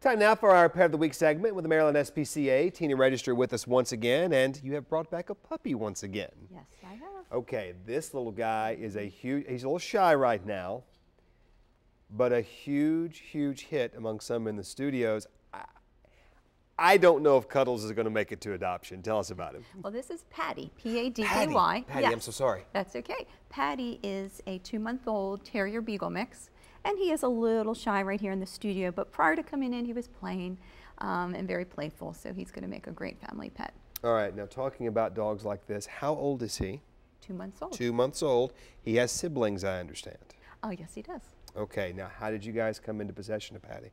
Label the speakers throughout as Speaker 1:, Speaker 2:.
Speaker 1: Time now for our Pet of the Week segment with the Maryland SPCA. Tina Register with us once again, and you have brought back a puppy once again.
Speaker 2: Yes, I have.
Speaker 1: Okay, this little guy is he's a little shy right now, but a huge hit among some in the studios. I don't know if Cuddles is going to make it to adoption. Tell us about him.
Speaker 2: Well, this is Paddy, P-A-D-D-Y.
Speaker 1: Paddy,
Speaker 2: yes.
Speaker 1: I'm so sorry.
Speaker 2: That's okay. Paddy is a 2-month-old Terrier Beagle mix, and he is a little shy right here in the studio, but prior to coming in, he was playing and very playful, so he's going to make a great family pet.
Speaker 1: All right, now talking about dogs like this, how old is he?
Speaker 2: 2 months old.
Speaker 1: 2 months old. He has siblings, I understand.
Speaker 2: Oh, yes, he does.
Speaker 1: Okay, now how did you guys come into possession of Paddy?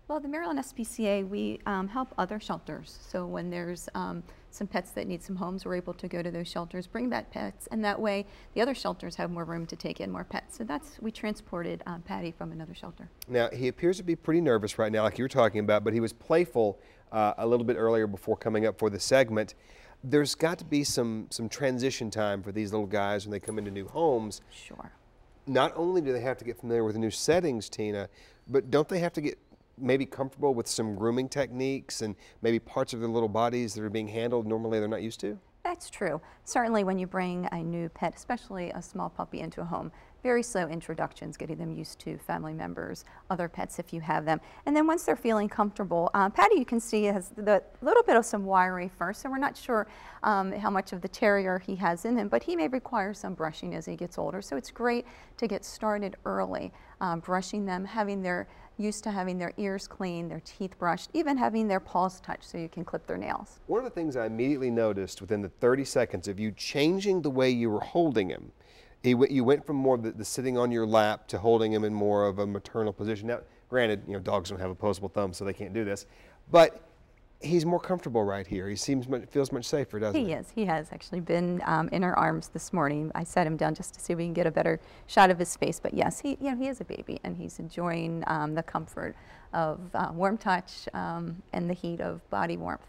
Speaker 2: Well, the Maryland SPCA, we help other shelters. So when there's some pets that need some homes, we're able to go to those shelters, bring back pets, and that way the other shelters have more room to take in more pets. So we transported Paddy from another shelter. Now,
Speaker 1: he appears to be pretty nervous right now, like you were talking about, but he was playful a little bit earlier before coming up for the segment. There's got to be some transition time for these little guys when they come into new homes.
Speaker 2: Sure.
Speaker 1: Not only do they have to get familiar with the new settings, Tina, but don't they have to get maybe comfortable with some grooming techniques and maybe parts of their little bodies that are being handled normally they're not used to?
Speaker 2: That's true. Certainly when you bring a new pet, especially a small puppy, into a home, very slow introductions, getting them used to family members, other pets if you have them. And then once they're feeling comfortable, Paddy, you can see, has the little bit of some wiry fur, so we're not sure how much of the terrier he has in him, but he may require some brushing as he gets older. So it's great to get started early, brushing them, used to having their ears cleaned, their teeth brushed, even having their paws touched so you can clip their nails.
Speaker 1: One of the things I immediately noticed within the 30 seconds of you changing the way you were holding him, you went from more of the sitting on your lap to holding him in more of a maternal position. Now, granted, dogs don't have opposable thumbs, so they can't do this, but he's more comfortable right here. He feels much safer, doesn't he?
Speaker 2: He is. He has actually been in our arms this morning. I set him down just to see if we can get a better shot of his face. But yes, he is a baby, and he's enjoying the comfort of warm touch and the heat of body warmth.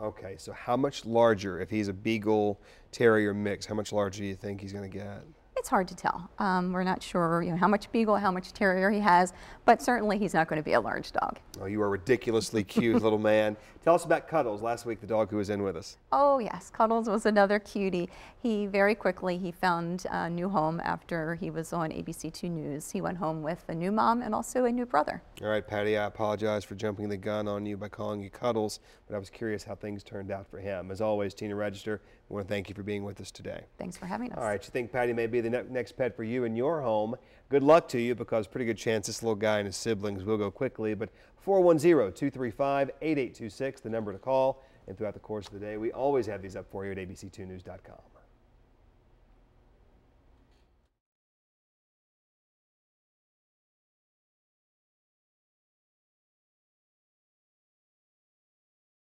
Speaker 1: Okay, so how much larger, if he's a Beagle Terrier mix, how much larger do you think he's going to get?
Speaker 2: It's hard to tell. We're not sure how much Beagle, how much Terrier he has, but certainly he's not going to be a large dog.
Speaker 1: Oh, you are a ridiculously cute little man. Tell us about Cuddles, last week the dog who was in with us.
Speaker 2: Oh yes, Cuddles was another cutie. He very quickly found a new home after he was on ABC2 News. He went home with a new mom and also a new brother.
Speaker 1: All right, Paddy, I apologize for jumping the gun on you by calling you Cuddles, but I was curious how things turned out for him. As always, Tina Register, I want to thank you for being with us today.
Speaker 2: Thanks for having us.
Speaker 1: All right, you think Paddy may be the next pet for you in your home? Good luck to you, because pretty good chance this little guy and his siblings will go quickly. But 410-235-8826, the number to call. And throughout the course of the day, we always have these up for you at abc2news.com.